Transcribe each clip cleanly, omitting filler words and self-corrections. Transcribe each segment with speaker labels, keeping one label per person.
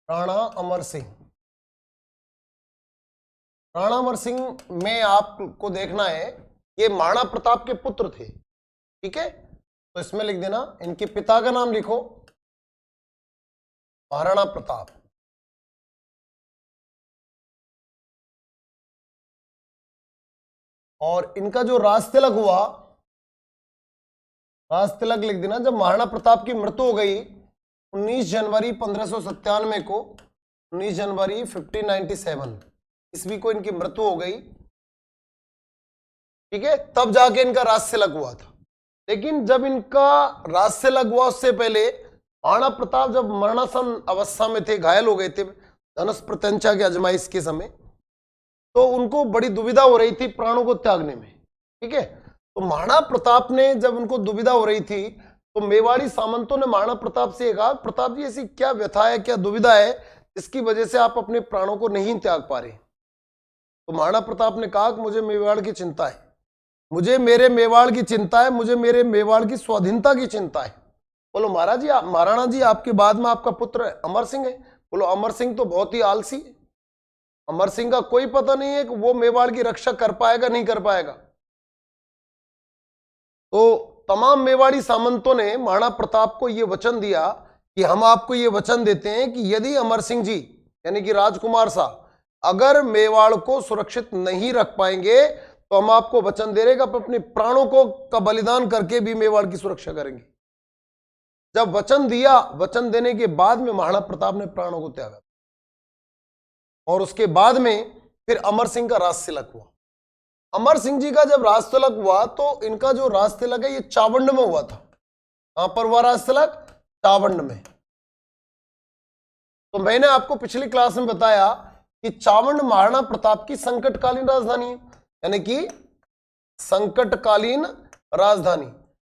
Speaker 1: राणा अमर सिंह। राणा अमर सिंह में आपको देखना है, ये महाराणा प्रताप के पुत्र थे। ठीक है, तो इसमें लिख देना, इनके पिता का नाम लिखो महाराणा प्रताप। और इनका जो राज तिलक हुआ, राज तिलक लिख देना जब महाराणा प्रताप की मृत्यु हो गई 19 जनवरी 1597 को, 19 जनवरी 1597 ईस्वी को इनकी मृत्यु हो गई। ठीक है, तब जाके इनका राज तिलक हुआ था। लेकिन जब इनका राज तिलक हुआ उससे पहले महाराणा प्रताप जब मरणासन अवस्था में थे, घायल हो गए थे धनुष प्रत्यंचा की आजमाइश के समय, तो उनको बड़ी दुविधा हो रही थी प्राणों को त्यागने में। ठीक है, तो महाराणा प्रताप ने जब उनको दुविधा हो रही थी तो मेवाड़ी सामंतों ने महाराणा प्रताप से कहा, प्रताप जी ऐसी क्या व्यथा है, क्या दुविधा है जिसकी वजह से आप अपने प्राणों को नहीं त्याग पा रहे। तो महाराणा प्रताप ने कहा कि मुझे मेवाड़ की चिंता है, मुझे मेरे मेवाड़ की चिंता है, मुझे मेरे मेवाड़ की स्वाधीनता की चिंता है। बोलो महाराज जी, महाराणा जी आपके बाद में आपका पुत्र अमर सिंह है। बोलो अमर सिंह तो बहुत ही आलसी है, अमर सिंह का कोई पता नहीं है कि वो मेवाड़ की रक्षा कर पाएगा नहीं कर पाएगा। तो तमाम मेवाड़ी सामंतों ने महाराणा प्रताप को यह वचन दिया कि हम आपको यह वचन देते हैं कि यदि अमर सिंह जी यानी कि राजकुमार साहब अगर मेवाड़ को सुरक्षित नहीं रख पाएंगे तो हम आपको वचन दे रहे कि अपने प्राणों को का बलिदान करके भी मेवाड़ की सुरक्षा करेंगे। जब वचन दिया, वचन देने के बाद में महाराणा प्रताप ने प्राणों को त्यागा और उसके बाद में फिर अमर सिंह का राज तिलक हुआ। अमर सिंह जी का जब राज तिलक हुआ तो इनका जो राज तिलक है ये चावंड में हुआ था। कहां पर हुआ राज तिलक? चावंड में। तो मैंने आपको पिछली क्लास में बताया कि चावंड महाराणा प्रताप की संकटकालीन राजधानी है, यानी कि संकटकालीन राजधानी।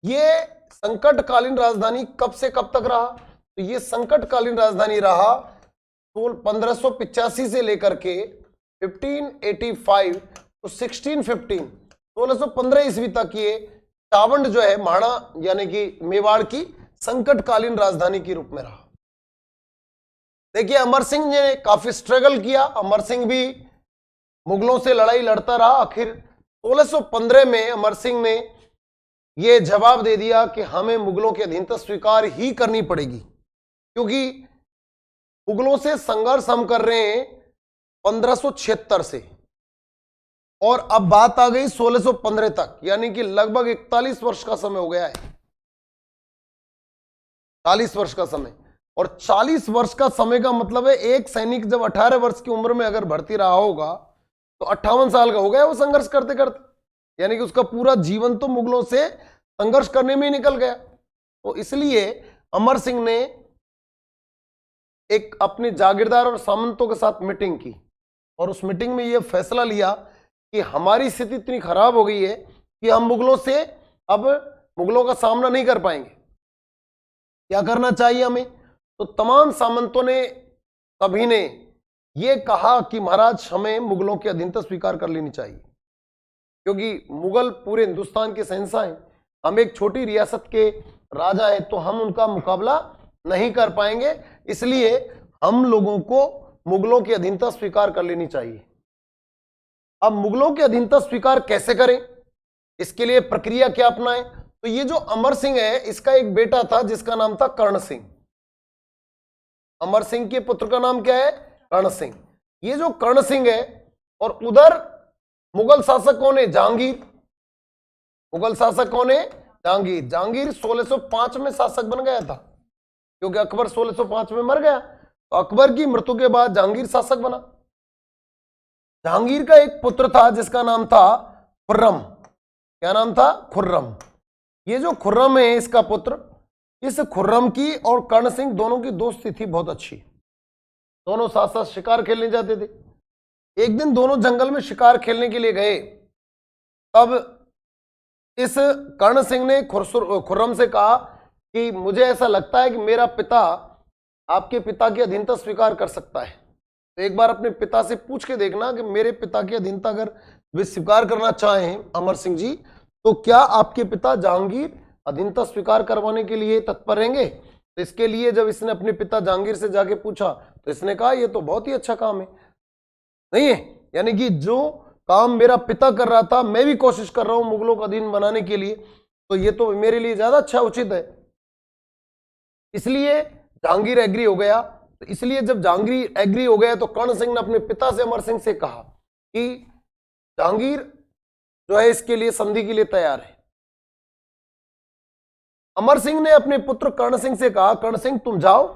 Speaker 1: ये संकटकालीन राजधानी कब से कब तक रहा? तो ये संकटकालीन राजधानी रहा 1585 से लेकर के 1585 तो 1615 ईस्वी तक ये चावंड जो है महाराणा यानी कि मेवाड़ की संकटकालीन राजधानी के रूप में रहा। देखिए अमर सिंह ने काफी स्ट्रगल किया, अमर सिंह भी मुगलों से लड़ाई लड़ता रहा। आखिर 1615 में अमर सिंह ने यह जवाब दे दिया कि हमें मुगलों की अधीनता स्वीकार ही करनी पड़ेगी, क्योंकि मुगलों से संघर्ष हम कर रहे हैं 1576 से और अब बात आ गई 1615 तक, यानी कि लगभग 41 वर्ष का समय हो गया है। 40 वर्ष का समय, और 40 वर्ष का समय का मतलब है एक सैनिक जब 18 वर्ष की उम्र में अगर भर्ती रहा होगा तो 58 साल का हो गया वो संघर्ष करते करते, यानी कि उसका पूरा जीवन तो मुगलों से संघर्ष करने में ही निकल गया। तो इसलिए अमर सिंह ने एक अपने जागीरदार और सामंतों के साथ मीटिंग की और उस मीटिंग में यह फैसला लिया कि हमारी स्थिति इतनी खराब हो गई है कि हम मुगलों से अब मुगलों का सामना नहीं कर पाएंगे, क्या करना चाहिए हमें? तो तमाम सामंतों ने सभी ने यह कहा कि महाराज हमें मुगलों की अधीनता स्वीकार कर लेनी चाहिए, क्योंकि मुगल पूरे हिंदुस्तान के शहंशाह हैं, हम एक छोटी रियासत के राजा हैं, तो हम उनका मुकाबला नहीं कर पाएंगे, इसलिए हम लोगों को मुगलों की अधीनता स्वीकार कर लेनी चाहिए। अब मुगलों की अधीनता स्वीकार कैसे करें, इसके लिए प्रक्रिया क्या अपनाएं? तो ये जो अमर सिंह है इसका एक बेटा था जिसका नाम था कर्ण सिंह। अमर सिंह के पुत्र का नाम क्या है? कर्ण सिंह। ये जो कर्ण सिंह है, और उधर मुगल शासक कौन है? जहांगीर। मुगल शासक कौन है? जहांगीर। जहांगीर 1605 में शासक बन गया था, क्योंकि अकबर 1605 में मर गया, तो अकबर की मृत्यु के बाद जहांगीर शासक बना। जहांगीर का एक पुत्र था जिसका नाम था खुर्रम। क्या नाम था? खुर्रम। ये जो खुर्रम है इसका पुत्र, इस खुर्रम की और कर्ण सिंह दोनों की दोस्ती थी बहुत अच्छी, दोनों साथ साथ शिकार खेलने जाते थे। एक दिन दोनों जंगल में शिकार खेलने के लिए गए, तब इस कर्ण सिंह ने खुर्रम से कहा कि मुझे ऐसा लगता है कि मेरा पिता आपके पिता की अधीनता स्वीकार कर सकता है, तो एक बार अपने पिता से पूछ के देखना कि मेरे पिता की अधीनता अगर वे स्वीकार करना चाहें अमर सिंह जी, तो क्या आपके पिता जहांगीर अधीनता स्वीकार करवाने के लिए तत्पर रहेंगे? तो इसके लिए जब इसने अपने पिता जहांगीर से जाके पूछा तो इसने कहा ये तो बहुत ही अच्छा काम है, नहीं है, यानी कि जो काम मेरा पिता कर रहा था मैं भी कोशिश कर रहा हूं मुगलों का अधीन बनाने के लिए, तो ये तो मेरे लिए ज्यादा अच्छा उचित है। इसलिए जहांगीर एग्री हो गया। तो इसलिए जब जहांगीर एग्री हो गया तो कर्ण सिंह ने अपने पिता से अमर सिंह से कहा कि जहांगीर जो है इसके लिए संधि के लिए तैयार है। अमर सिंह ने अपने पुत्र कर्ण सिंह से कहा, कर्ण सिंह तुम जाओ,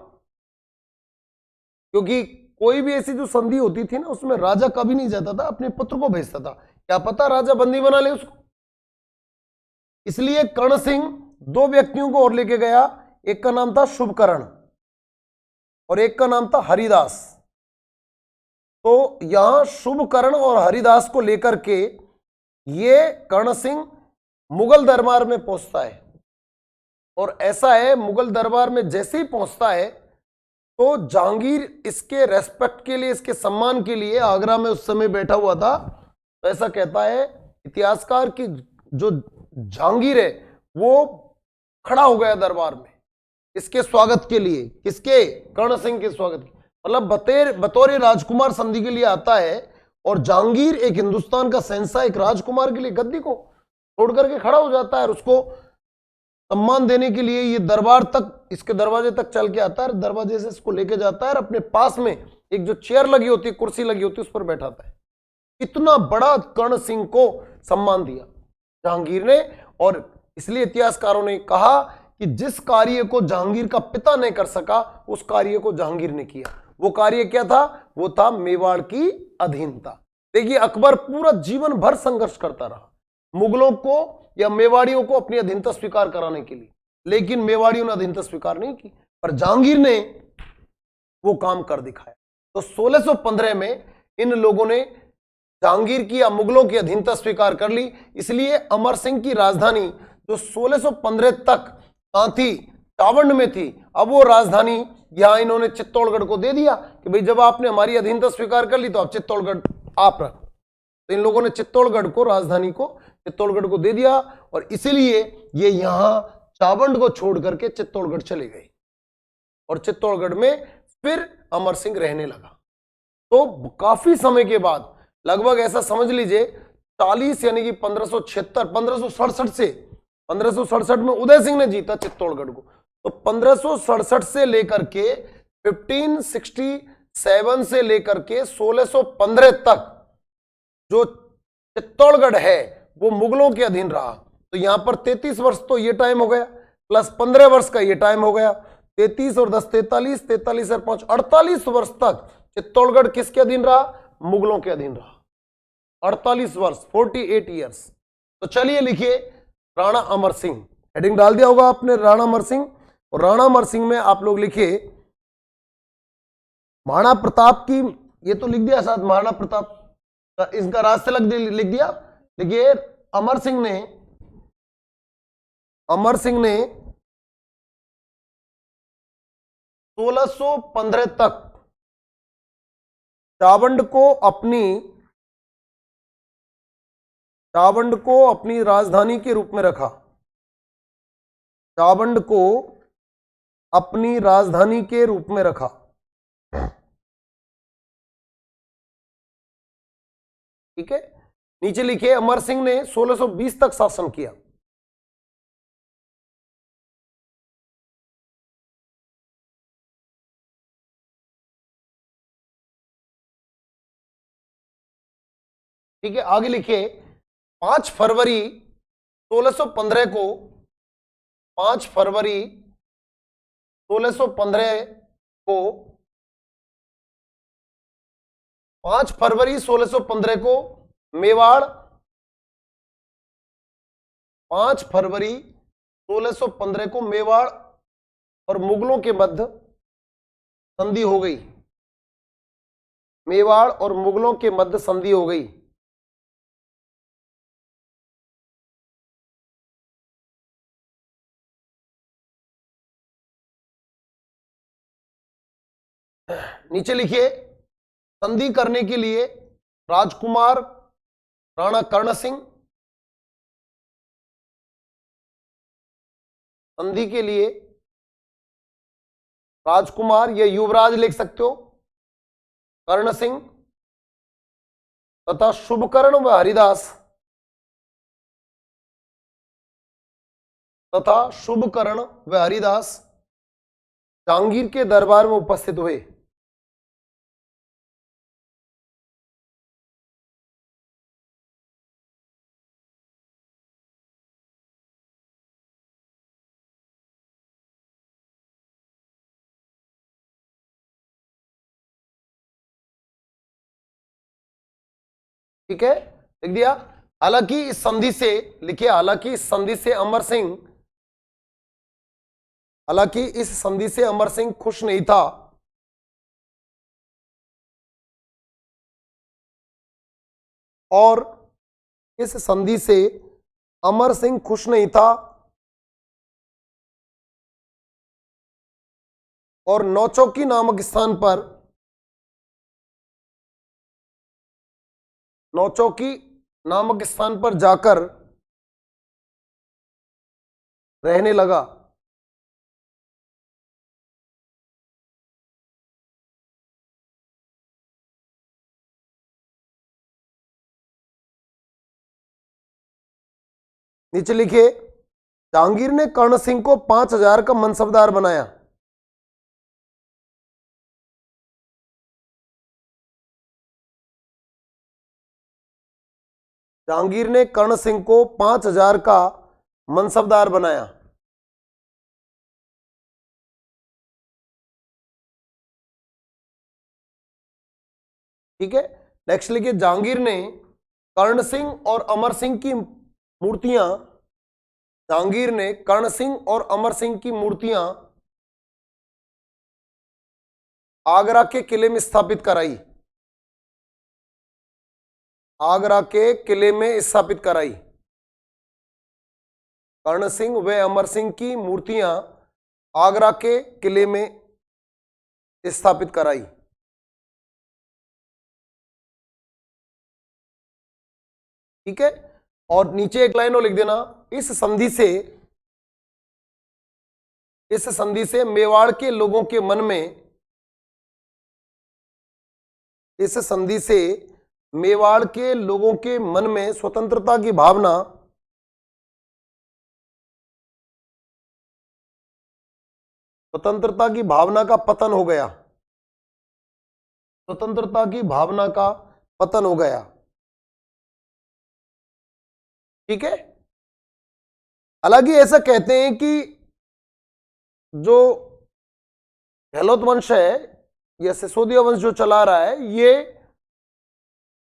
Speaker 1: क्योंकि कोई भी ऐसी जो संधि होती थी ना उसमें राजा कभी नहीं जाता था, अपने पुत्र को भेजता था, क्या पता राजा बंदी बना ले उसको। इसलिए कर्ण सिंह दो व्यक्तियों को और लेके गया, एक का नाम था शुभकर्ण और एक का नाम था हरिदास। तो यहां शुभकर्ण और हरिदास को लेकर के ये कर्ण सिंह मुगल दरबार में पहुंचता है। और ऐसा है, मुगल दरबार में जैसे ही पहुंचता है तो जहांगीर इसके रेस्पेक्ट के लिए, इसके सम्मान के लिए, आगरा में उस समय बैठा हुआ था, तो ऐसा कहता है इतिहासकार कि जो जहांगीर है वो खड़ा हो गया दरबार में इसके स्वागत के लिए। किसके? कर्ण सिंह के स्वागत के, मतलब बतौर राजकुमार संधि के लिए आता है। और जहांगीर एक हिंदुस्तान का शहंशाह एक राजकुमार के लिए गद्दी को छोड़ करके खड़ा हो जाता है और उसको सम्मान देने के लिए ये दरबार तक, इसके दरवाजे तक चल के आता है, दरवाजे से इसको लेके जाता है और अपने पास में एक जो चेयर लगी होती है, कुर्सी लगी होती है, उस पर बैठाता है। इतना बड़ा कर्ण सिंह को सम्मान दिया जहांगीर ने। और इसलिए इतिहासकारों ने कहा कि जिस कार्य को जहांगीर का पिता नहीं कर सका उस कार्य को जहांगीर ने किया। वो कार्य क्या था? वो था मेवाड़ की अधीनता। देखिए अकबर पूरा जीवन भर संघर्ष करता रहा मुगलों को या मेवाड़ियों को अपनी अधीनता स्वीकार कराने के लिए, लेकिन मेवाड़ियों ने अधीनता स्वीकार नहीं की, पर जहांगीर ने वो काम कर दिखाया। तो 1615 में इन लोगों ने जहांगीर की या मुगलों की अधीनता स्वीकार कर ली। इसलिए अमर सिंह की राजधानी जो 1615 तक थी, चावंड में थी, अब वो राजधानी यहां इन्होंने चित्तौड़गढ़ को दे दिया कि भाई जब आपने हमारी अधीनता स्वीकार कर ली तो अब चित्तौड़गढ़ आप रखो। तो इन लोगों ने चित्तौड़गढ़ को, राजधानी को चित्तौड़गढ़ को दे दिया और इसीलिए ये यहां चावंड को छोड़ करके चित्तौड़गढ़ चले गए और चित्तौड़गढ़ में फिर अमर सिंह रहने लगा। तो काफी समय के बाद, लगभग ऐसा समझ लीजिए 40 यानी कि 1567 से 1567 में उदय सिंह ने जीता चित्तौड़गढ़ को। तो 1567 से लेकर के 1567 से लेकर के 1615 तक जो चित्तौड़गढ़ है वो मुगलों के अधीन रहा। तो यहां पर 33 वर्ष तो ये टाइम हो गया, प्लस 15 वर्ष का ये टाइम हो गया, 33 और 10 43, 43 और 5 48 वर्ष तक चित्तौड़गढ़ किसके अधीन रहा? मुगलों के अधीन रहा। 48 वर्ष, 48 ईयर्स। तो चलिए लिखिए राणा अमर सिंह, हेडिंग डाल दिया होगा आपने राणा अमर सिंह। और राणा अमर सिंह में आप लोग लिखिए महाराणा प्रताप की, ये तो लिख दिया साथ, महाराणा प्रताप इसका रास्ते लिख दिया। देखिए अमर सिंह ने 1615 तक चावंड को अपनी राजधानी के रूप में रखा। चावंड को अपनी राजधानी के रूप में रखा। ठीक है, नीचे लिखिए अमर सिंह ने 1620 तक शासन किया। ठीक है, आगे लिखिए 5 फरवरी 1615 को 5 फरवरी 1615 को 5 फरवरी 1615 को मेवाड़ 5 फरवरी 1615 को मेवाड़ और मुगलों के मध्य संधि हो गई। मेवाड़ और मुगलों के मध्य संधि हो गई। नीचे लिखिए संधि करने के लिए राजकुमार राणा कर्ण सिंह, संधि के लिए राजकुमार या युवराज लिख सकते हो, कर्ण सिंह तथा शुभकर्ण व हरिदास जहांगीर के दरबार में उपस्थित हुए। ठीक है, लिख दिया। हालांकि इस संधि से, लिखिए, हालांकि इस संधि से अमर सिंह खुश नहीं था और इस संधि से अमर सिंह खुश नहीं था और नौचौकी नामक स्थान पर जाकर रहने लगा। नीचे लिखिए, जहांगीर ने कर्ण सिंह को 5,000 का मनसबदार बनाया। जहांगीर ने कर्ण सिंह को 5,000 का मनसबदार बनाया। ठीक है, नेक्स्ट लिखिए, जहांगीर ने कर्ण सिंह और अमर सिंह की मूर्तियां आगरा के किले में स्थापित कराई। कर्ण सिंह व अमर सिंह की मूर्तियां आगरा के किले में स्थापित कराई। ठीक है, और नीचे एक लाइन और लिख देना, इस संधि से मेवाड़ के लोगों के मन में स्वतंत्रता की भावना का पतन हो गया। ठीक है, हालांकि ऐसा कहते हैं कि जो गहलोत वंश है या सिसोदिया वंश जो चला रहा है, ये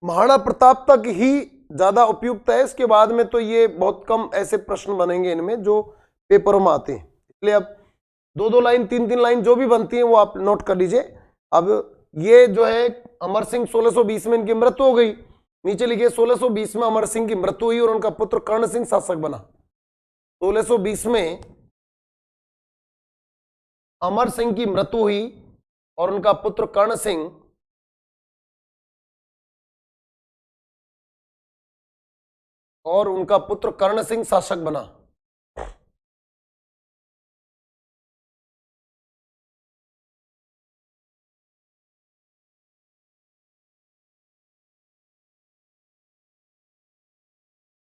Speaker 1: महाराणा प्रताप तक ही ज्यादा उपयुक्त है। इसके बाद में तो ये बहुत कम ऐसे प्रश्न बनेंगे इनमें जो पेपरों में आते हैं। इसलिए अब 2-2 लाइन 3-3 लाइन जो भी बनती है वो आप नोट कर लीजिए। अब ये जो है अमर सिंह 1620 में इनकी मृत्यु हो गई। नीचे लिखिए, 1620 में अमर सिंह की मृत्यु हुई और उनका पुत्र कर्ण सिंह शासक बना। 1620 में अमर सिंह की मृत्यु हुई और उनका पुत्र कर्ण सिंह शासक बना।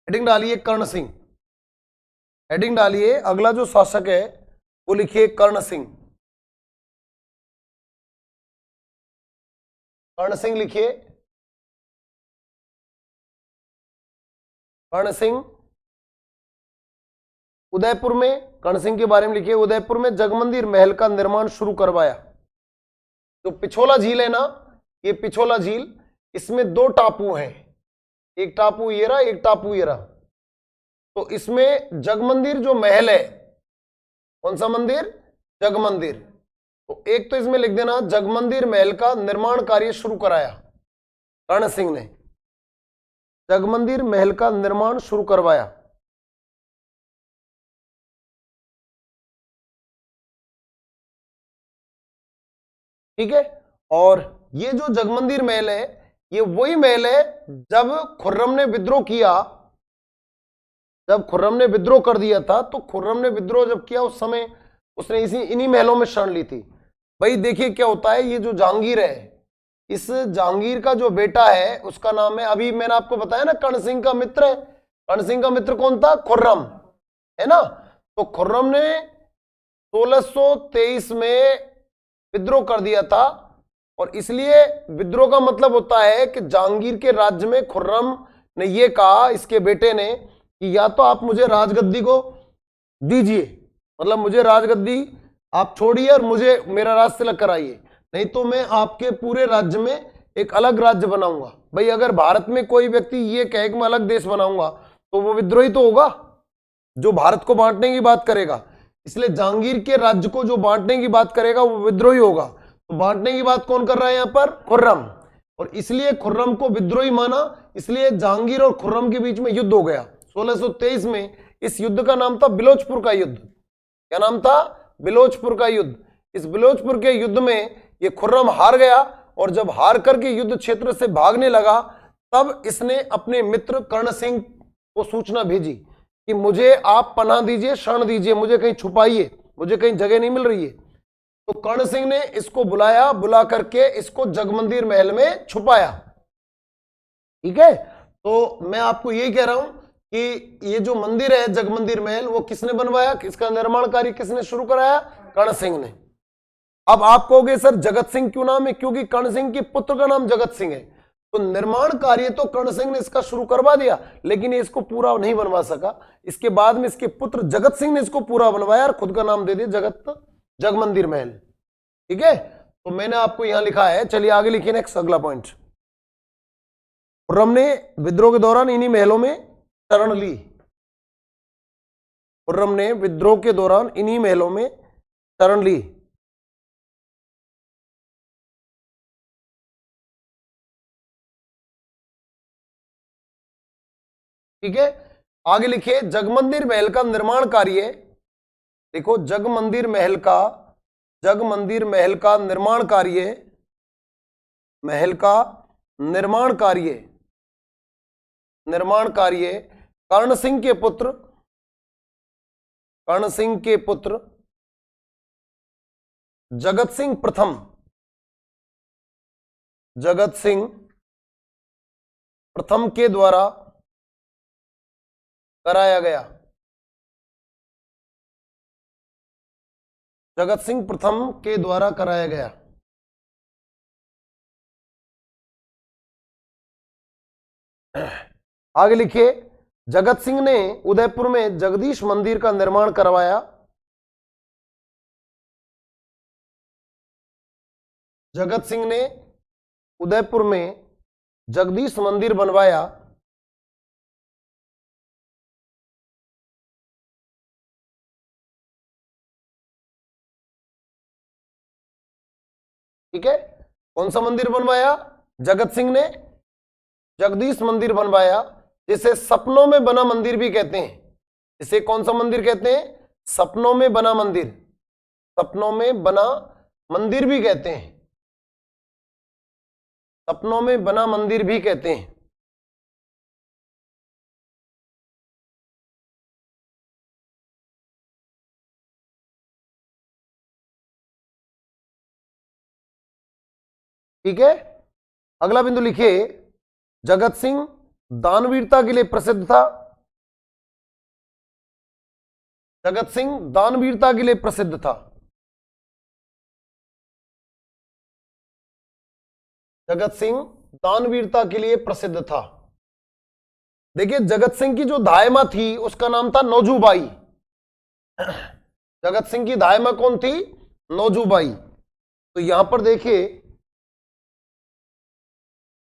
Speaker 1: हेडिंग डालिए कर्ण सिंह, हेडिंग डालिए, अगला जो शासक है वो लिखिए कर्ण सिंह। कर्ण सिंह लिखिए, कर्ण सिंह उदयपुर में, कर्ण सिंह के बारे में लिखिए, उदयपुर में जगमंदिर महल का निर्माण शुरू करवाया। जो पिछोला झील है ना, ये पिछोला झील, इसमें 2 टापू हैं, एक टापू ये रहा, एक टापू ये रहा। तो इसमें जगमंदिर जो महल है, कौन सा मंदिर? जगमंदिर। तो एक तो इसमें लिख देना, जगमंदिर महल का निर्माण कार्य शुरू कराया कर्ण सिंह ने, जगमंदिर महल का निर्माण शुरू करवाया। ठीक है, और ये जो जगमंदिर महल है, ये वही महल है जब खुर्रम ने विद्रोह किया, जब खुर्रम ने विद्रोह कर दिया था, तो खुर्रम ने विद्रोह जब किया उस समय उसने इन्हीं महलों में शरण ली थी। भाई देखिए क्या होता है, ये जो जहांगीर है, इस जहांगीर का जो बेटा है उसका नाम है, अभी मैंने आपको बताया ना, कर्ण सिंह का मित्र है। कर्ण सिंह का मित्र कौन था? खुर्रम, है ना। तो खुर्रम ने 1623 में विद्रोह कर दिया था, और इसलिए विद्रोह का मतलब होता है कि जहांगीर के राज्य में खुर्रम ने यह कहा इसके बेटे ने कि या तो आप मुझे राजगद्दी को दीजिए, मतलब मुझे राजगद्दी आप छोड़िए और मुझे मेरा राज तिलक कराइए, नहीं तो मैं आपके पूरे राज्य में एक अलग राज्य बनाऊंगा। भाई अगर भारत में कोई व्यक्ति ये कहे कि मैं अलग देश बनाऊंगा तो वो विद्रोही तो होगा, जो भारत को बांटने की बात करेगा। इसलिए जहांगीर के राज्य को जो बांटने की बात करेगा वो विद्रोही होगा। तो बांटने की बात कौन कर रहा है यहाँ पर? खुर्रम। और इसलिए खुर्रम को विद्रोही माना, इसलिए जहांगीर और खुर्रम के बीच में युद्ध हो गया 1623 में। इस युद्ध का नाम था बिलोचपुर का युद्ध। क्या नाम था? बिलोचपुर का युद्ध। इस बिलोचपुर के युद्ध में ये खुर्रम हार गया, और जब हार करके युद्ध क्षेत्र से भागने लगा तब इसने अपने मित्र कर्ण सिंह को सूचना भेजी कि मुझे आप पनाह दीजिए, शरण दीजिए, मुझे कहीं छुपाइए, मुझे कहीं जगह नहीं मिल रही है। तो कर्ण सिंह ने इसको बुलाया, बुला करके इसको जगमंदिर महल में छुपाया। ठीक है, तो मैं आपको यही कह रहा हूं कि ये जो मंदिर है जगमंदिर महल, वो किसने बनवाया, इसका निर्माण कार्य किसने शुरू कराया? कर्ण सिंह ने। अब आप कहोगे सर जगत सिंह क्यों नाम है? क्योंकि कर्ण सिंह के पुत्र का नाम जगत सिंह है। तो निर्माण कार्य तो कर्ण सिंह ने इसका शुरू करवा दिया, लेकिन ये इसको पूरा नहीं बनवा सका। इसके बाद में इसके पुत्र जगत सिंह ने इसको पूरा बनवाया और खुद का नाम दे दिया जगमंदिर महल। ठीक है, तो मैंने आपको यहां लिखा है। चलिए आगे लिखिए नेक्स्ट, अगला पॉइंट। खुर्रम ने विद्रोह के दौरान इन्हीं महलों में शरण ली। खुर्रम ने विद्रोह के दौरान इन्हीं महलों में शरण ली। ठीक है, आगे लिखिए जगमंदिर महल का निर्माण कार्य। देखो जगमंदिर महल का निर्माण कार्य, महल का निर्माण कार्य कर्ण सिंह के पुत्र जगत सिंह प्रथम के द्वारा कराया गया। जगत सिंह प्रथम के द्वारा कराया गया। आगे लिखिए जगत सिंह ने उदयपुर में जगदीश मंदिर का निर्माण करवाया। जगत सिंह ने उदयपुर में जगदीश मंदिर बनवाया। ठीक है, कौन सा मंदिर बनवाया? जगत सिंह ने जगदीश मंदिर बनवाया, जिसे सपनों में बना मंदिर भी कहते हैं। इसे कौन सा मंदिर कहते हैं? सपनों में बना मंदिर। सपनों में बना मंदिर भी कहते हैं। सपनों में बना मंदिर भी कहते हैं। ठीक है, अगला बिंदु लिखिए जगत सिंह दानवीरता के लिए प्रसिद्ध था। जगत सिंह दानवीरता के लिए प्रसिद्ध था। जगत सिंह दानवीरता के लिए प्रसिद्ध था। देखिए जगत सिंह की जो धायमा थी उसका नाम था नौजूबाई। जगत सिंह की धायमा कौन थी? नौजूबाई। तो यहां पर देखिए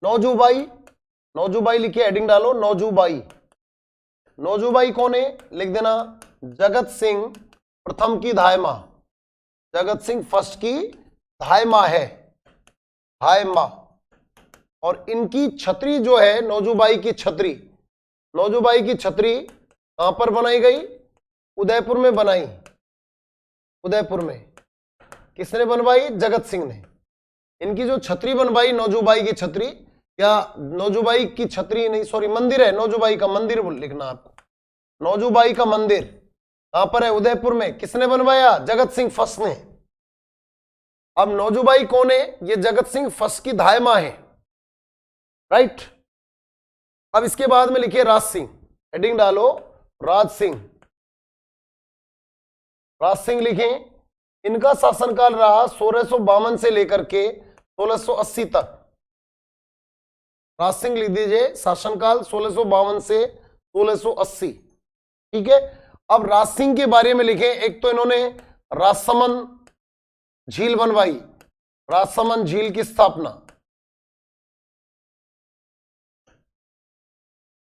Speaker 1: नौजूबाई, नौजूबाई लिखिए, हेडिंग डालो नौजूबाई। नौजूबाई कौन है? लिख देना जगत सिंह प्रथम की धायमा। जगत सिंह फर्स्ट की धायमा है, धायमा। और इनकी छतरी जो है नौजूबाई की छतरी, नौजूबाई की छतरी कहां पर बनाई गई? उदयपुर में बनाई। उदयपुर में किसने बनवाई? जगत सिंह ने। इनकी जो छतरी बनवाई नौजूबाई की छतरी, या नौजूबाई की छतरी नहीं, सॉरी मंदिर है नौजूबाई का, मंदिर लिखना आपको। नौजूबाई का मंदिर कहां पर है? उदयपुर में। किसने बनवाया? जगत सिंह फर्स्ट ने। अब नौजुबाई कौन है? ये जगत सिंह फर्स्ट की धाय मां है, राइट। अब इसके बाद में लिखिए राज सिंह, हेडिंग डालो राज सिंह। राज सिंह लिखें, इनका शासनकाल रहा 1652 से लेकर के 1680 तक। राज सिंह लिख दीजिए, शासनकाल 1652 से 1680, ठीक है। अब राज सिंह के बारे में लिखें, एक तो इन्होंने राजसमंद झील बनवाई, राजसमंद झील की स्थापना,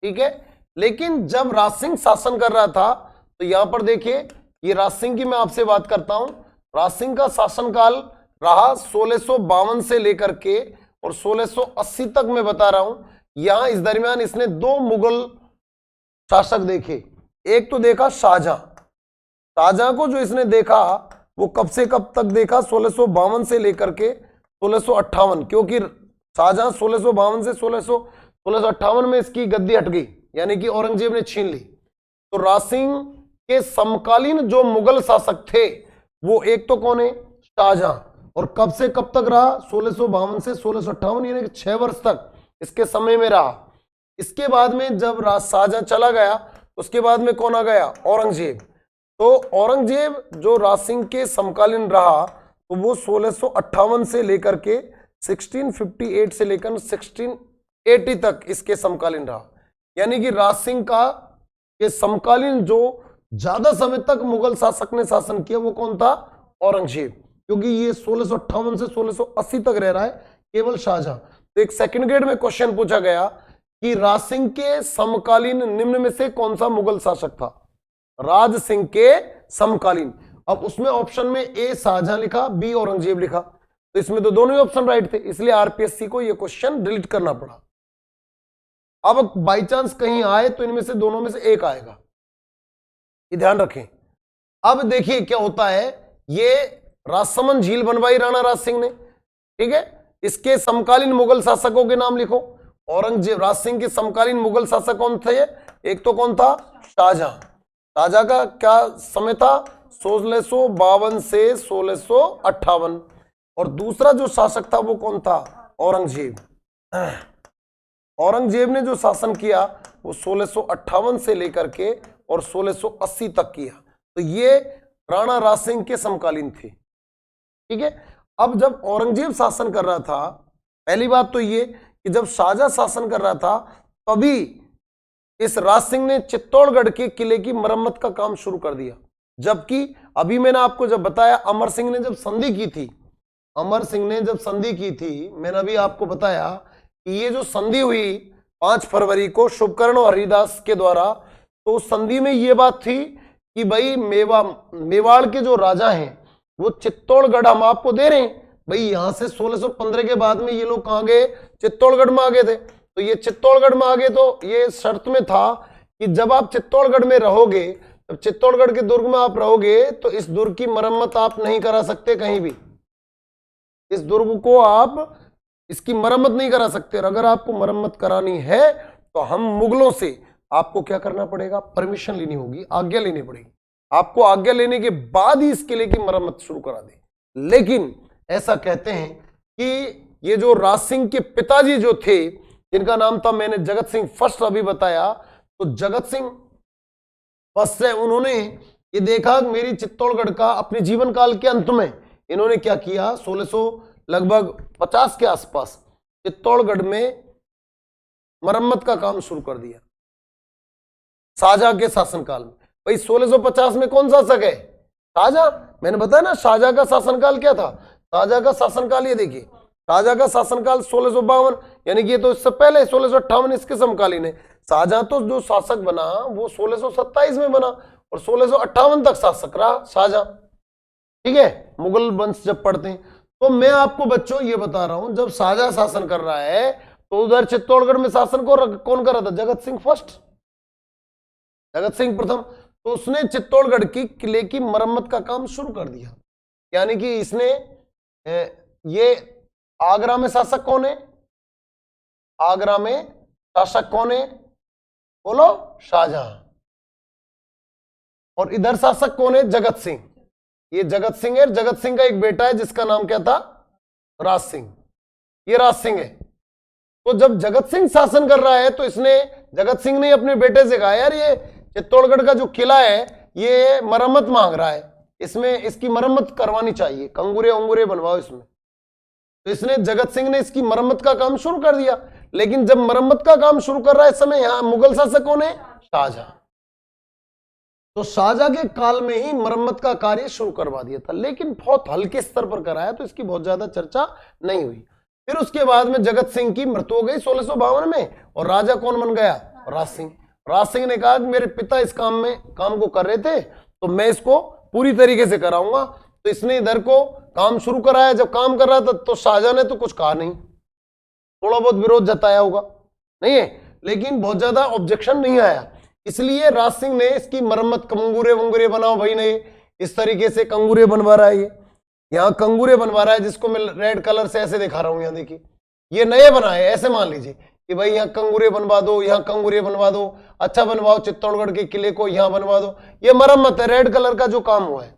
Speaker 1: ठीक है। लेकिन जब राज सिंह शासन कर रहा था तो यहां पर देखिए, ये राज सिंह की मैं आपसे बात करता हूं। राज सिंह का शासनकाल रहा 1652 से लेकर के और 1680 तक मैं बता रहा हूं। यहां इस दरमियान इसने दो मुगल शासक देखे। एक तो देखा शाहजहां। शाहजहां को जो इसने देखा वो कब से कब तक देखा? 1652 से लेकर के 1658, क्योंकि शाहजहां 1652 से 1658 में इसकी गद्दी हट गई, यानी कि औरंगजेब ने छीन ली। तो राज सिंह के समकालीन जो मुगल शासक थे वो एक तो कौन है? शाहजहां। और कब से कब तक रहा? 1652 से 1658, यानी कि 6 वर्ष तक इसके समय में रहा। इसके बाद में जब शाहजहां चला गया, उसके बाद में कौन आ गया? औरंगजेब। तो औरंगजेब जो राज सिंह के समकालीन रहा तो वो 1658 से लेकर के 1658 से लेकर 1680 तक इसके समकालीन रहा। यानी कि राज सिंह का ये समकालीन जो ज्यादा समय तक मुगल शासक ने शासन किया वो कौन था? औरंगजेब। क्योंकि ये 1658 से 1680 तक रह रहा है केवल शाहजहां। तो एक सेकंड ग्रेड में क्वेश्चन पूछा गया कि राज सिंह के समकालीन निम्न में से कौन सा मुगल शासक था? राज सिंह के समकालीन। अब उसमें ऑप्शन में ए शाहजहां लिखा, बी औरंगजेब लिखा, तो इसमें तो दोनों ही ऑप्शन राइट थे, इसलिए आरपीएससी को यह क्वेश्चन डिलीट करना पड़ा। अब बाई चांस कहीं आए तो इनमें से दोनों में से एक आएगा, ये ध्यान रखें। अब देखिए क्या होता है, ये राजसमंद झील बनवाई राणा राज सिंह ने, ठीक है। इसके समकालीन मुगल शासकों के नाम लिखो। औरंगजेब, राज सिंह के समकालीन मुगल शासक कौन थे? एक तो कौन था? शाहजहां। शाहजहां का क्या समय था? 1652 से 1658। और दूसरा जो शासक था वो कौन था? औरंगजेब। औरंगजेब ने जो शासन किया वो 1658 से लेकर के और 1680 तक किया। तो ये राणा राज सिंह के समकालीन थे, ठीक है। अब जब औरंगजेब शासन कर रहा था, पहली बात तो ये कि जब शाहजहां शासन कर रहा था तभी इस राज सिंह ने चित्तौड़गढ़ के किले की मरम्मत का काम शुरू कर दिया। जबकि अभी मैंने आपको जब बताया अमर सिंह ने जब संधि की थी, अमर सिंह ने जब संधि की थी, मैंने अभी आपको बताया कि ये जो संधि हुई 5 फरवरी को शुभकर्ण और हरिदास के द्वारा, तो उस संधि में ये बात थी कि भाई मेवाड़ के जो राजा हैं वो चित्तौड़गढ़ हम आपको दे रहे हैं। भाई यहां से 1615 के बाद में ये लोग कहां गए? चित्तौड़गढ़ में आ गए थे। तो ये चित्तौड़गढ़ में आ गए, तो ये शर्त में था कि जब आप चित्तौड़गढ़ में रहोगे, जब चित्तौड़गढ़ के दुर्ग में आप रहोगे तो इस दुर्ग की मरम्मत आप नहीं करा सकते कहीं भी। इस दुर्ग को आप इसकी मरम्मत नहीं करा सकते। और अगर आपको मरम्मत करानी है तो हम मुगलों से आपको क्या करना पड़ेगा? परमिशन लेनी होगी, आज्ञा लेनी पड़ेगी। आपको आज्ञा लेने के बाद ही इस किले की मरम्मत शुरू करा दे। लेकिन ऐसा कहते हैं कि ये जो राज सिंह के पिताजी जो थे, जिनका नाम था, मैंने जगत सिंह फर्स्ट अभी बताया, तो जगत सिंह फर्स्ट है, उन्होंने ये देखा मेरी चित्तौड़गढ़ का अपने जीवन काल के अंत में इन्होंने क्या किया? 1650 के आसपास चित्तौड़गढ़ में मरम्मत का काम शुरू कर दिया शाहजहां के शासनकाल में। भाई 1650 में कौन शासक है? शाहजहां। मैंने बताया ना शाहजहां का शासनकाल क्या था। शाहजहां का शासनकाल ये देखिए, शाहजहां का शासनकाल 1652, यानी कि ये तो इससे पहले 1658 इसके समकालीन है। शाहजहां तो जो शासक बना वो 1627 में बना और 1658 तक शासक रहा शाहजहां, ठीक है। मुगल वंश जब पढ़ते हैं तो मैं आपको बच्चों ये बता रहा हूं, जब शाहजहां शासन कर रहा है तो उधर चित्तौड़गढ़ में शासन कौन कर रहा था? जगत सिंह फर्स्ट, जगत सिंह प्रथम। तो उसने चित्तौड़गढ़ की किले की मरम्मत का काम शुरू कर दिया। यानी कि इसने ये आगरा में शासक कौन है? आगरा में शासक कौन है? बोलो, शाहजहां। और इधर शासक कौन है? जगत सिंह। ये जगत सिंह है, जगत सिंह का एक बेटा है जिसका नाम क्या था, राज सिंह। ये राज सिंह है। तो जब जगत सिंह शासन कर रहा है तो इसने, जगत सिंह ने अपने बेटे से कहा यार ये चित्तौड़गढ़ का जो किला है ये मरम्मत मांग रहा है, इसमें इसकी मरम्मत करवानी चाहिए, कंगूरे अंगूरे बनवाओ इसमें। तो इसने, जगत सिंह ने इसकी मरम्मत का काम शुरू कर दिया। लेकिन जब मरम्मत का काम शुरू कर रहा है इस समय यहां मुगल शासक कौन है, शाहजहां। तो शाहजहां के काल में ही मरम्मत का कार्य शुरू करवा दिया था, लेकिन बहुत हल्के स्तर पर कराया, तो इसकी बहुत ज्यादा चर्चा नहीं हुई। फिर उसके बाद में जगत सिंह की मृत्यु हो गई 1652 में, और राजा कौन बन गया, राज सिंह। राज सिंह ने कहा कि मेरे पिता इस काम को कर रहे थे तो मैं इसको पूरी तरीके से कराऊंगा। तो इसने इधर को काम शुरू कराया। जब काम कर रहा था तो शाहजहां ने तो कुछ कहा नहीं, थोड़ा बहुत विरोध जताया होगा, नहीं है, लेकिन बहुत ज्यादा ऑब्जेक्शन नहीं आया। इसलिए राज सिंह ने इसकी मरम्मत, कंगूरे वंगूरे बनाओ भाई, नहीं इस तरीके से कंगूरे बनवा रहा है। ये यहाँ कंगूरे बनवा रहा है, जिसको मैं रेड कलर से ऐसे दिखा रहा हूं, यहाँ देखिए ये नए बनाए, ऐसे मान लीजिए कि भाई यहाँ कंगूरे बनवा दो, यहाँ कंगूरे बनवा दो, अच्छा बनवाओ, चित्तौड़गढ़ के किले को यहाँ बनवा दो, ये मरम्मत है, रेड कलर का जो काम हुआ है।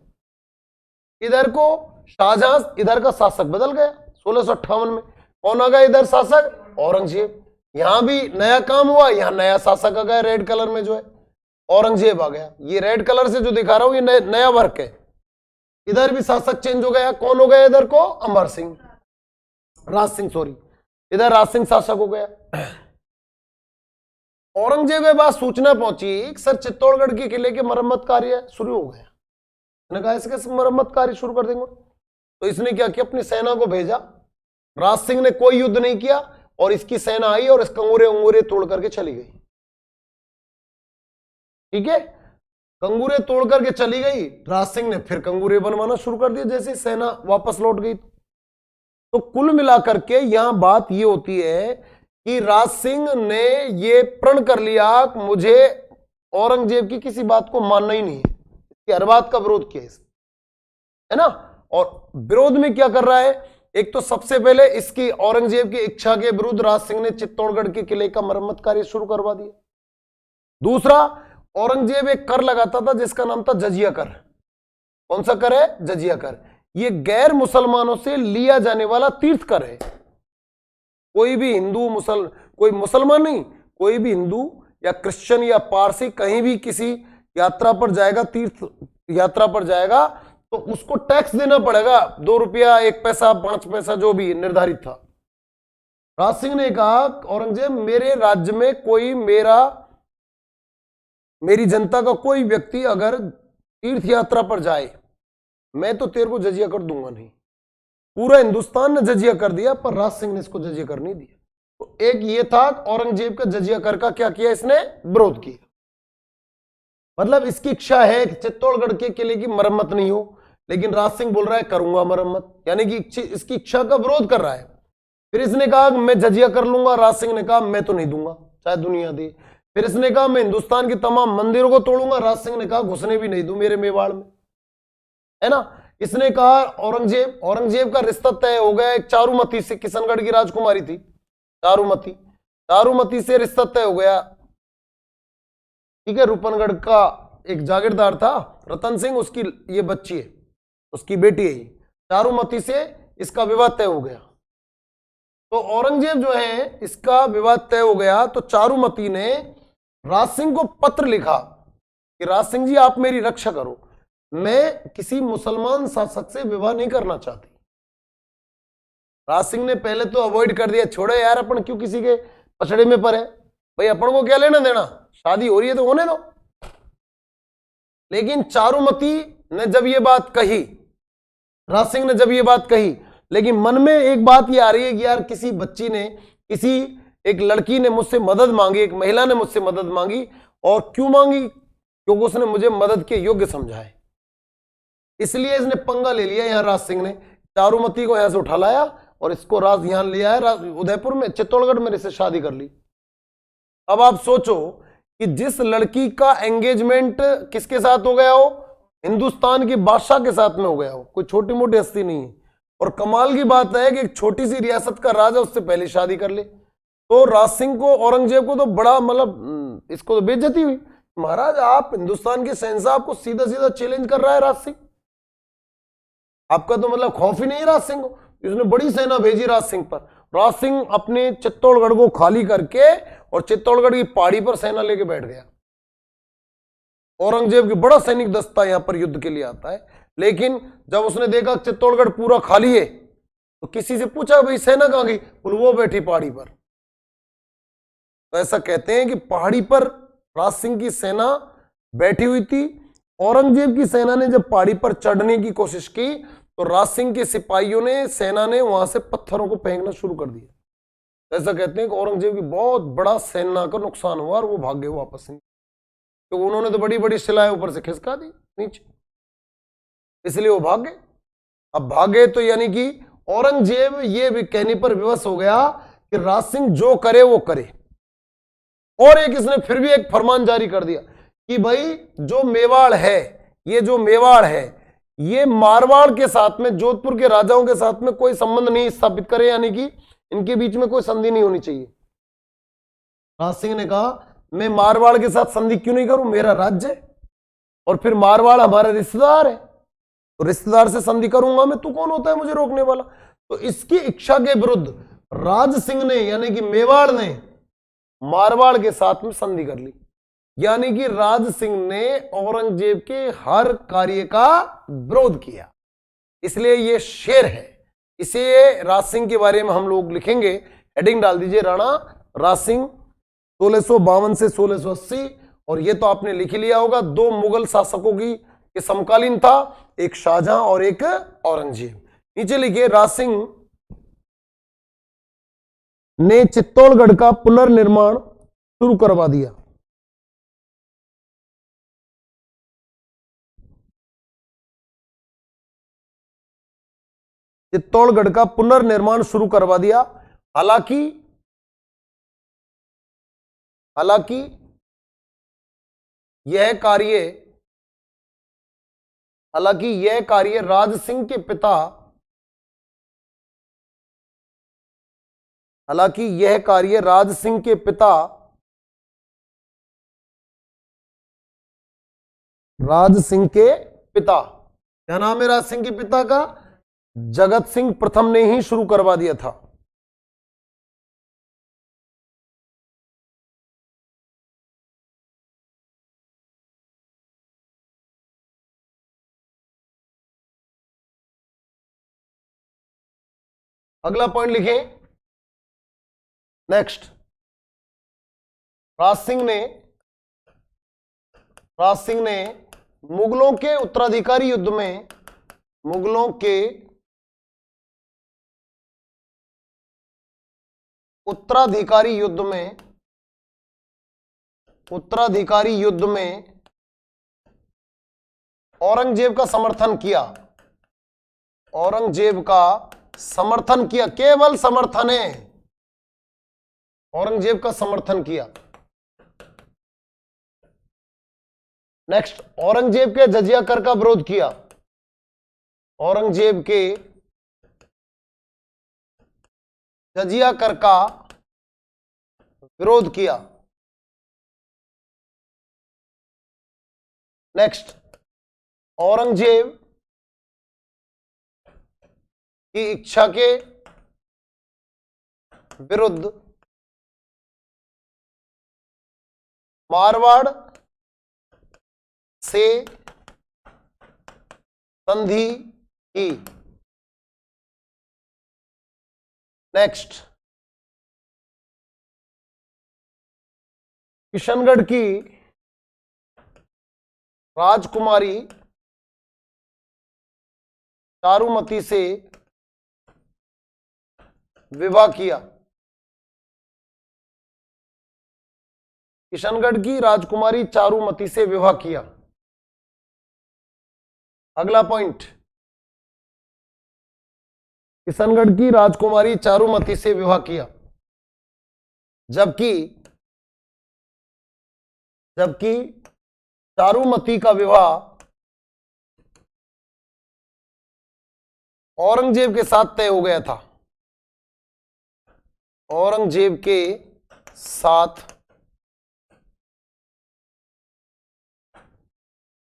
Speaker 1: इधर को शाहजहां, इधर का शासक बदल गया 1658 में। कौन आ गया इधर शासक, औरंगजेब। यहां भी नया काम हुआ, यहां नया शासक आ गया, रेड कलर में जो है औरंगजेब आ गया। ये रेड कलर से जो दिखा रहा हूं ये नया वर्क है। इधर भी शासक चेंज हो गया, कौन हो गया इधर को, अमर सिंह, राज सिंह सॉरी, इधर राज सिंह शासक हो गया। औरंगजेब के पास सूचना पहुंची सर चित्तौड़गढ़ के किले के मरम्मत कार्य शुरू हो गया। उसने कहा इसके मरम्मत कार्य शुरू कर देंगे। तो इसने क्या किया, अपनी सेना को भेजा। राज सिंह ने कोई युद्ध नहीं किया और इसकी सेना आई और इस कंगूरे अंगूरे तोड़ करके चली गई। ठीक है, कंगूरे तोड़ करके चली गई। राज सिंह ने फिर कंगूरे बनवाना शुरू कर दिया जैसे सेना वापस लौट गई। तो कुल मिलाकर के यहां बात यह होती है कि राज सिंह ने यह प्रण कर लिया कि मुझे औरंगजेब की किसी बात को मानना ही नहीं है, इसकी हर बात का विरोध किया है ना। और विरोध में क्या कर रहा है, एक तो सबसे पहले इसकी औरंगजेब की इच्छा के विरुद्ध राज सिंह ने चित्तौड़गढ़ के किले का मरम्मत कार्य शुरू करवा दिया। दूसरा, औरंगजेब एक कर लगाता था जिसका नाम था जजिया कर। कौन सा कर है, जजिया कर। ये गैर मुसलमानों से लिया जाने वाला तीर्थ कर है। कोई भी हिंदू कोई मुसलमान नहीं, कोई भी हिंदू या क्रिश्चियन या पारसी कहीं भी किसी यात्रा पर जाएगा, तीर्थ यात्रा पर जाएगा, तो उसको टैक्स देना पड़ेगा, 2 रुपया 1 पैसा 5 पैसा जो भी निर्धारित था। राज सिंह ने कहा औरंगजेब मेरे राज्य में कोई मेरी जनता का कोई व्यक्ति अगर तीर्थ यात्रा पर जाए मैं तो तेरे को जजिया कर दूंगा नहीं। पूरा हिंदुस्तान ने जजिया कर दिया पर राज सिंह ने इसको जजिया कर नहीं दिया। तो एक ये था औरंगजेब का जजिया कर का क्या किया, इसने विरोध किया। मतलब इसकी इच्छा है कि चित्तौड़गढ़ के किले की मरम्मत नहीं हो, लेकिन राज सिंह बोल रहा है करूंगा मरम्मत, यानी कि इसकी इच्छा का विरोध कर रहा है। फिर इसने कहा मैं जजिया कर लूंगा, राज सिंह ने कहा मैं तो नहीं दूंगा चाहे दुनिया दे। फिर इसने कहा मैं हिंदुस्तान के तमाम मंदिरों को तोड़ूंगा, राज सिंह ने कहा घुसने भी नहीं दूं मेरे मेवाड़ में, है ना। इसने कहा औरंगजेब का रिश्ता तय हो गया एक चारुमती से, किशनगढ़ की राजकुमारी थी चारुमती से रिश्ता तय हो गया। ठीक है, रूपनगढ़ का एक जागीरदार था रतन सिंह, उसकी ये बच्ची है, उसकी बेटी है, चारुमती से इसका विवाह तय हो गया। तो औरंगजेब जो है इसका विवाद तय हो गया, तो चारुमती ने राज सिंह को पत्र लिखा कि राज सिंह जी आप मेरी रक्षा करो, मैं किसी मुसलमान शासक से विवाह नहीं करना चाहती। राज सिंह ने पहले तो अवॉइड कर दिया, छोड़ो यार अपन क्यों किसी के पछड़े में पड़े, भाई अपन को क्या लेना देना, शादी हो रही है तो होने दो। लेकिन चारुमती ने जब ये बात कही, राज सिंह ने जब ये बात कही, लेकिन मन में एक बात ये आ रही है कि यार किसी बच्ची ने, किसी एक लड़की ने मुझसे मदद मांगी, एक महिला ने मुझसे मदद मांगी, और क्यों मांगी, क्योंकि उसने मुझे मदद के योग्य समझा है, इसलिए इसने पंगा ले लिया। यहां राज सिंह ने चारुमती को यहां से उठा लाया और इसको यहां ले आया उदयपुर में, चित्तौड़गढ़ में इससे शादी कर ली। अब आप सोचो कि जिस लड़की का एंगेजमेंट किसके साथ हो गया हो, हिंदुस्तान के बादशाह के साथ में हो गया हो, कोई छोटी मोटी हस्ती नहीं है। और कमाल की बात है कि एक छोटी सी रियासत का राजा उससे पहले शादी कर ले। तो राज सिंह को, औरंगजेब को तो बड़ा मतलब इसको तो बेइज्जती हुई। महाराज आप हिंदुस्तान के शहंशाह, आपको सीधा सीधा चैलेंज कर रहा है राज सिंह, आपका तो मतलब खौफ ही नहीं राज सिंह को। इसने बड़ी सेना भेजी राज सिंह पर। राज सिंह अपने चित्तौड़गढ़ को खाली करके और चित्तौड़गढ़ की पहाड़ी पर सेना लेके बैठ गया। औरंगजेब की बड़ा सैनिक दस्ता यहां पर युद्ध के लिए आता है, लेकिन जब उसने देखा चित्तौड़गढ़ पूरा खाली है तो किसी से पूछा भाई सेना कहां गई, बोले वो बैठी पहाड़ी पर। तो ऐसा कहते हैं कि पहाड़ी पर राज सिंह की सेना बैठी हुई थी। औरंगजेब की सेना ने जब पहाड़ी पर चढ़ने की कोशिश की तो राज सिंह के सिपाहियों ने, सेना ने वहां से पत्थरों को फेंकना शुरू कर दिया। तो ऐसा कहते हैं कि औरंगजेब की बहुत बड़ा सेना का नुकसान हुआ और वो भाग गए वापस, तो उन्होंने तो बड़ी बड़ी शिलाएं ऊपर से खिसका दी नीचे, इसलिए वो भाग गए। अब भागे तो यानी कि औरंगजेब ये भी कहने पर विवश हो गया कि राज सिंह जो करे वो करे। और एक इसने फिर भी एक फरमान जारी कर दिया कि भाई जो मेवाड़ है, ये जो मेवाड़ है ये मारवाड़ के साथ में, जोधपुर के राजाओं के साथ में कोई संबंध नहीं स्थापित करे, यानी कि इनके बीच में कोई संधि नहीं होनी चाहिए। राज सिंह ने कहा मैं मारवाड़ के साथ संधि क्यों नहीं करूं, मेरा राज्य है और फिर मारवाड़ हमारा रिश्तेदार है, तो रिश्तेदार से संधि करूंगा मैं, तू कौन होता है मुझे रोकने वाला। तो इसकी इच्छा के विरुद्ध राज सिंह ने यानी कि मेवाड़ ने मारवाड़ के साथ में संधि कर ली। यानी कि राज सिंह ने औरंगजेब के हर कार्य का विरोध किया, इसलिए ये शेर है। इसे राज सिंह के बारे में हम लोग लिखेंगे, हेडिंग डाल दीजिए राणा राज सिंह 1652 से 1680। और ये तो आपने लिख ही लिया होगा, दो मुगल शासकों की के समकालीन था, एक शाहजहां और एक औरंगजेब। नीचे लिखिए राज सिंह ने चित्तौड़गढ़ का पुनर्निर्माण शुरू करवा दिया। चित्तौड़गढ़ का पुनर्निर्माण शुरू करवा दिया। हालांकि यह कार्य राज सिंह के पिता, हालांकि यह कार्य राज सिंह के पिता क्या नाम है राज सिंह के पिता का, जगत सिंह प्रथम ने ही शुरू करवा दिया था। अगला पॉइंट लिखें, नेक्स्ट। राज सिंह ने मुगलों के उत्तराधिकारी युद्ध में उत्तराधिकारी युद्ध में औरंगजेब का समर्थन किया। केवल समर्थन है, औरंगजेब का समर्थन किया। नेक्स्ट, औरंगजेब के जजिया कर का विरोध किया। औरंगजेब के जजिया कर का विरोध किया। नेक्स्ट, औरंगजेब की इच्छा के विरुद्ध मारवाड़ से संधि की। नेक्स्ट, किशनगढ़ की राजकुमारी चारुमती से विवाह किया। किशनगढ़ की राजकुमारी चारुमती से विवाह किया। अगला पॉइंट, किशनगढ़ की राजकुमारी चारुमती से विवाह किया, जबकि चारुमती का विवाह औरंगजेब के साथ तय हो गया था। औरंगजेब के साथ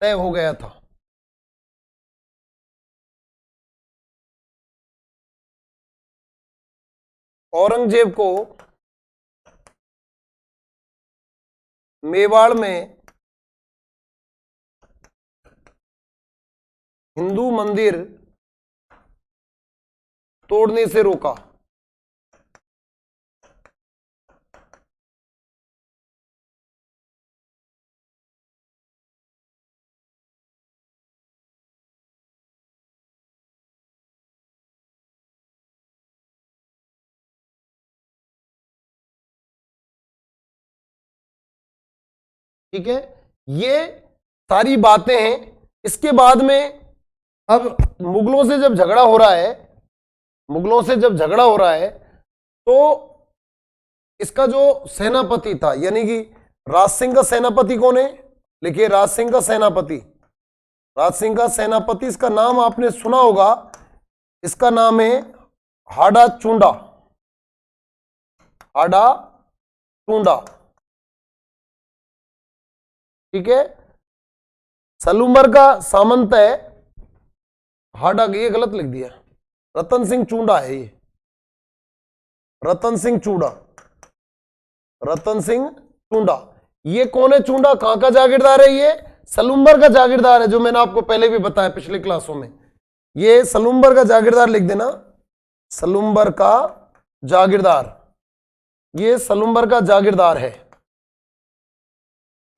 Speaker 1: तय हो गया था। औरंगजेब को मेवाड़ में हिंदू मंदिर तोड़ने से रोका। ठीक है, ये सारी बातें हैं। इसके बाद में अब मुगलों से जब झगड़ा हो रहा है, मुगलों से जब झगड़ा हो रहा है तो इसका जो सेनापति था, यानी कि राज सिंह का सेनापति कौन है, लिखिए राज सिंह का सेनापति, राज सिंह का सेनापति, इसका नाम आपने सुना होगा, इसका नाम है हाड़ा चूंडा, हाड़ा चूंडा। ठीक है, सलूमर का सामंत है हाड़ा, ये गलत लिख दिया, रतन सिंह चूंडा है ये, रतन सिंह चूंडा, रतन सिंह चूंडा। ये कौन है चूंडा, कहां का जागीरदार है, ये सलूम्बर का जागीरदार है, जो मैंने आपको पहले भी बताया पिछले क्लासों में। ये सलूम्बर का जागीरदार लिख देना, सलूम्बर का जागीरदार, ये सलूम्बर का जागीरदार है।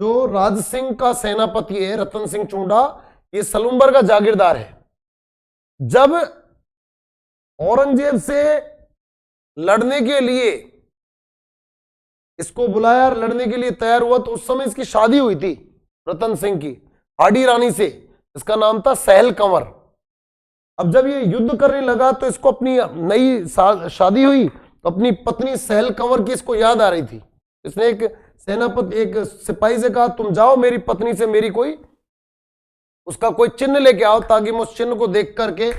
Speaker 1: जो राज सिंह का सेनापति है रतन सिंह चूंडा, ये सलूम्बर का जागीरदार है। जब औरंगजेब से लड़ने के लिए इसको बुलाया, लड़ने के लिए तैयार हुआ, तो उस समय इसकी शादी हुई थी रतन सिंह की हाड़ी रानी से, इसका नाम था सहल कंवर। अब जब ये युद्ध करने लगा तो इसको अपनी नई शादी हुई, तो अपनी पत्नी सहल कंवर की इसको याद आ रही थी। इसने एक सेनापति, एक सिपाही से कहा, तुम जाओ मेरी पत्नी से मेरी कोई, उसका कोई चिन्ह लेके आओ, ताकि मैं उस चिन्ह को देख करके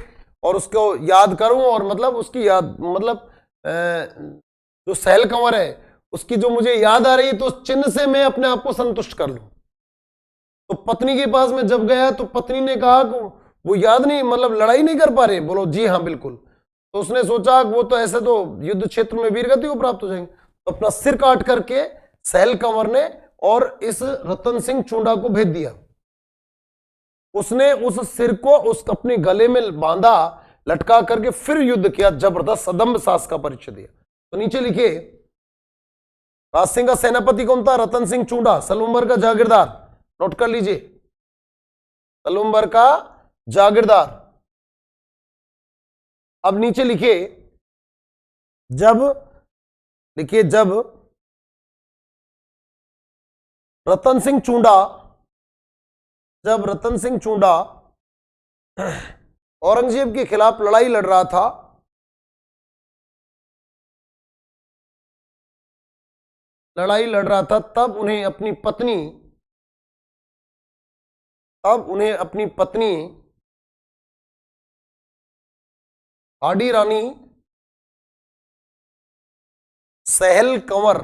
Speaker 1: और उसको याद करूं, और मतलब उसकी याद, मतलब जो सहल कंवर है उसकी जो मुझे याद आ रही है, तो उस चिन्ह से मैं अपने आप को संतुष्ट कर लूं। तो पत्नी के पास में जब गया तो पत्नी ने कहा कि वो याद नहीं, मतलब लड़ाई नहीं कर पा रहे, बोलो जी हाँ बिल्कुल। तो उसने सोचा वो तो ऐसे तो युद्ध क्षेत्र में वीरगति को प्राप्त हो जाएंगे, तो अपना सिर काट करके सहल कंवर ने और इस रतन सिंह चूंडा को भेज दिया। उसने उस सिर को उस अपने गले में बांधा, लटका करके फिर युद्ध किया, जबरदस्त सदम्भ साहस का परिचय दिया। तो नीचे लिखिए, राज सिंह का सेनापति कौन था, रतन सिंह चूंडा, सलूम्बर का जागीरदार, नोट कर लीजिए, सलूम्बर का जागीरदार। अब नीचे लिखिए, जब रतन सिंह चूंडा, जब रतन सिंह चूंडा औरंगजेब के खिलाफ लड़ाई लड़ रहा था, तब उन्हें अपनी पत्नी हाड़ी रानी सहल कंवर,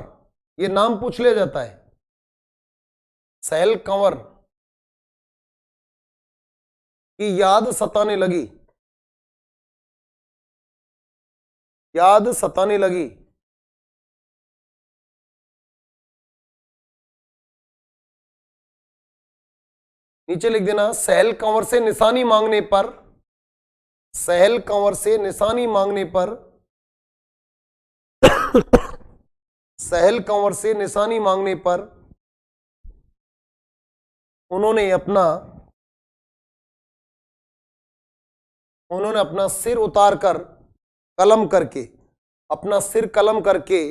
Speaker 1: ये नाम पूछ लिया जाता है, सहल कंवर की याद सताने लगी, याद सताने लगी। नीचे लिख देना, सहल कंवर से निशानी मांगने पर, सहल कंवर से निशानी मांगने पर सहल कंवर से निशानी मांगने पर उन्होंने अपना सिर उतार कर कलम करके, अपना सिर कलम करके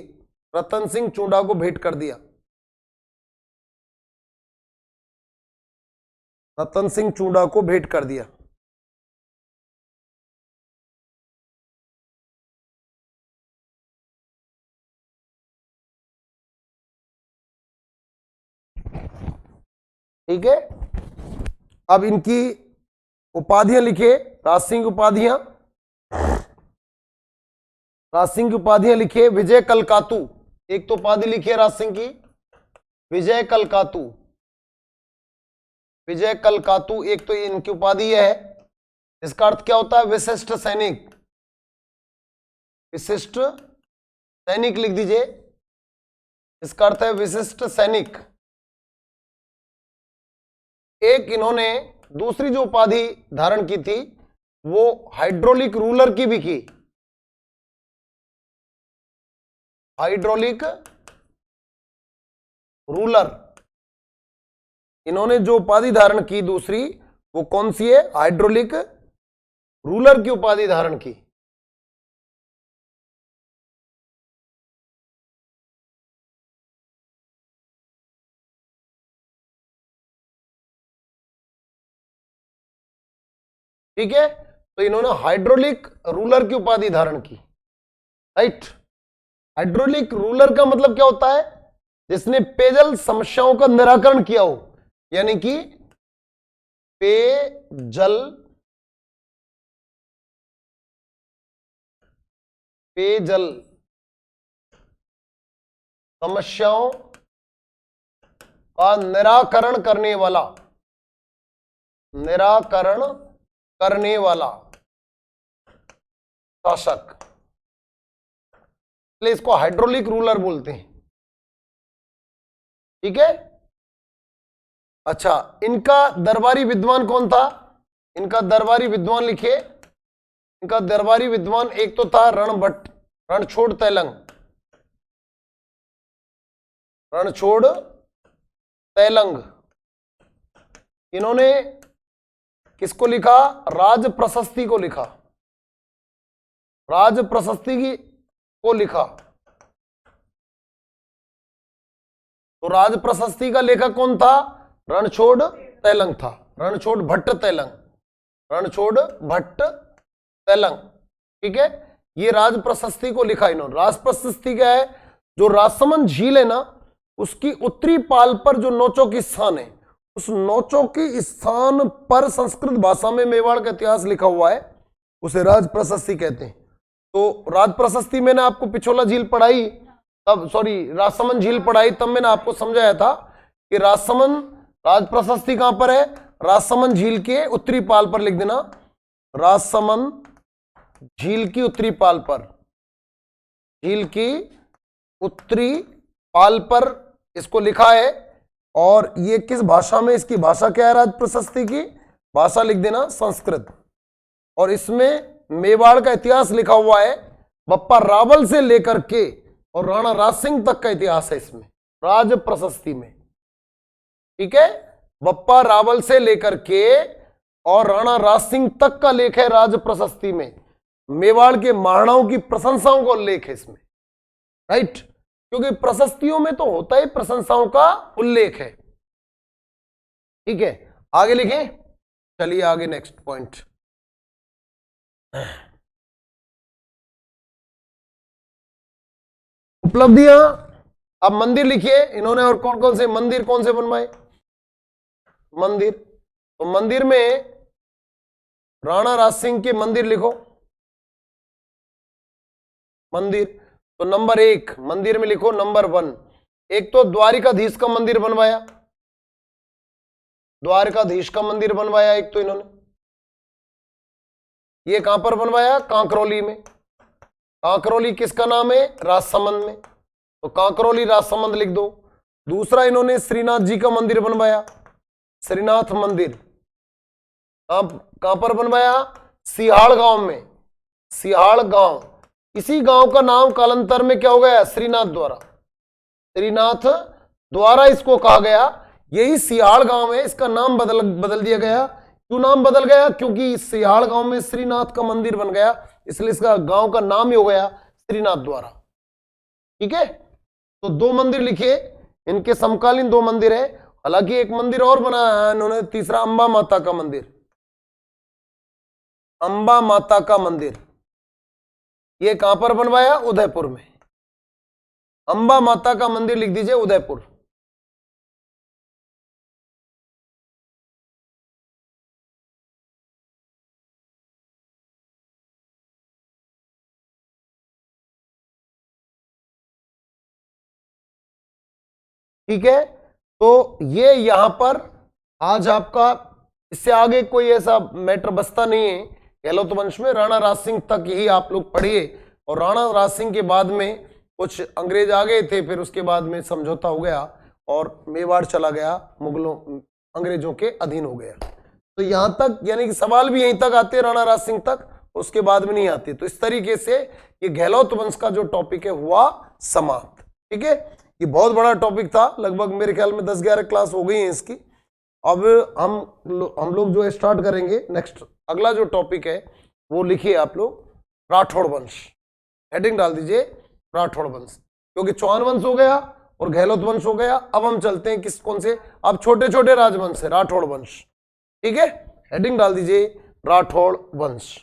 Speaker 1: रतन सिंह चूंडा को भेंट कर दिया, रतन सिंह चूंडा को भेंट कर दिया। ठीक है, अब इनकी उपाधियां लिखे, राज सिंह उपाधियां, राज सिंह की उपाधियां लिखे, विजय कलकातु, एक तो उपाधि लिखिए राज सिंह की, विजय कलकातु, विजय कलकातु एक तो इनकी उपाधि है। इसका अर्थ क्या होता है, विशिष्ट सैनिक, विशिष्ट सैनिक लिख दीजिए, इसका अर्थ है विशिष्ट सैनिक। एक इन्होंने दूसरी जो उपाधि धारण की थी वो हाइड्रोलिक रूलर की भी की। हाइड्रोलिक रूलर, इन्होंने जो उपाधि धारण की दूसरी वो कौन सी है? हाइड्रोलिक रूलर की उपाधि धारण की। ठीक है, तो इन्होंने हाइड्रोलिक रूलर की उपाधि धारण की। राइट, हाइड्रोलिक रूलर का मतलब क्या होता है? जिसने पेयजल समस्याओं का निराकरण किया हो, यानी कि पेयजल समस्याओं का निराकरण करने वाला शासक, इसलिए इसको हाइड्रोलिक रूलर बोलते हैं। ठीक है, अच्छा, इनका दरबारी विद्वान कौन था? इनका दरबारी विद्वान लिखिए। इनका दरबारी विद्वान एक तो था रणछोड़ तैलंग। रणछोड़ तैलंग, इन्होंने किसको लिखा? राज प्रशस्ति को लिखा। राज प्रशस्ति को लिखा। तो राज प्रशस्ति का लेखक कौन था? रणछोड़ तैलंग था। रणछोड़ भट्ट तैलंग, रणछोड़ भट्ट तैलंग। ठीक है, ये राज प्रशस्ति को लिखा इन्होंने। राज प्रशस्ति क्या है? जो राजसमंद झील है ना, उसकी उत्तरी पाल पर जो नौचों की स्थान है, उस नौचों की स्थान पर संस्कृत भाषा में मेवाड़ का इतिहास लिखा हुआ है, उसे राज प्रशस्ति कहते हैं। तो राज प्रशस्ति मैंने आपको पिछोला झील पढ़ाई, तब राजसमंद झील पढ़ाई, तब मैंने आपको समझाया था कि राज प्रशस्ति कहां पर है? राजसमंद झील के उत्तरी पाल पर लिख देना, राजसमंद झील की उत्तरी पाल पर। झील की उत्तरी पाल पर इसको लिखा है। और ये किस भाषा में? इसकी भाषा क्या है? राज प्रशस्ति की भाषा लिख देना संस्कृत। और इसमें मेवाड़ का इतिहास लिखा हुआ है, बप्पा रावल से लेकर के और राणा राज सिंह तक का इतिहास है इसमें, राज प्रशस्ति में। ठीक है, बप्पा रावल से लेकर के और राणा राज सिंह तक का लेख है राज प्रशस्ति में। मेवाड़ के महाराणाओं की प्रशंसाओं का उल्लेख है इसमें। राइट, क्योंकि प्रशस्तियों में तो होता ही प्रशंसाओं का उल्लेख है। ठीक है, आगे लिखें, चलिए आगे नेक्स्ट पॉइंट। उपलब्धियां, अब मंदिर लिखिए। इन्होंने और कौन कौन से मंदिर बनवाए? मंदिर, तो मंदिर में राणा राज सिंह के मंदिर लिखो। मंदिर, तो नंबर 1 मंदिर में लिखो, नंबर 1 एक तो द्वारिकाधीश का मंदिर बनवाया। द्वारिकाधीश का मंदिर बनवाया एक तो इन्होंने। ये कहां पर बनवाया? कांकरौली में। कांकरौली किसका नाम है? राजसमंद में, तो कांकरौली राजसमंद लिख दो। दूसरा इन्होंने श्रीनाथ जी का मंदिर बनवाया, श्रीनाथ मंदिर। कहां पर बनवाया? सिहाड़ गांव में। सिहाड़ गांव, इसी गांव का नाम कालांतर में क्या हो गया? श्रीनाथ द्वारा। श्रीनाथ द्वारा इसको कहा गया। यही सिहाड़ गांव है, इसका नाम बदल दिया गया। क्यों नाम बदल गया? क्योंकि सिहाड़ गांव में श्रीनाथ का मंदिर बन गया, इसलिए इसका गांव का नाम ही हो गया श्रीनाथ द्वारा। ठीक है, तो 2 मंदिर लिखिए, इनके समकालीन 2 मंदिर है। हालांकि एक मंदिर और बनाया है इन्होंने, तीसरा अंबा माता का मंदिर। अंबा माता का मंदिर ये कहां पर बनवाया? उदयपुर में। अंबा माता का मंदिर लिख दीजिए, उदयपुर। ठीक है, तो ये यहां पर आज आपका, इससे आगे कोई ऐसा मैटर बचता नहीं है। गहलोत वंश में राणा राज सिंह तक ही आप लोग पढ़िए, और राणा राज सिंह के बाद में कुछ अंग्रेज आ गए थे, फिर उसके बाद में समझौता हो गया और मेवाड़ चला गया, मुगलों अंग्रेजों के अधीन हो गया। तो यहां तक यानी कि सवाल भी यहीं तक आते हैं, राणा राज सिंह तक, उसके बाद में नहीं आते। तो इस तरीके से ये गहलोत वंश का जो टॉपिक है हुआ समाप्त। ठीक है, ये बहुत बड़ा टॉपिक था, लगभग मेरे ख्याल में 10-11 क्लास हो गई हैं इसकी। अब हम लोग जो है स्टार्ट करेंगे नेक्स्ट, अगला जो टॉपिक है वो लिखिए आप लोग, राठौड़ वंश। हेडिंग डाल दीजिए राठौड़ वंश, क्योंकि चौहान वंश हो गया और गहलोत वंश हो गया। अब हम चलते हैं किस कौन से, अब छोटे छोटे राजवंश है, राठौड़ वंश। ठीक है, हेडिंग डाल दीजिए राठौड़ वंश।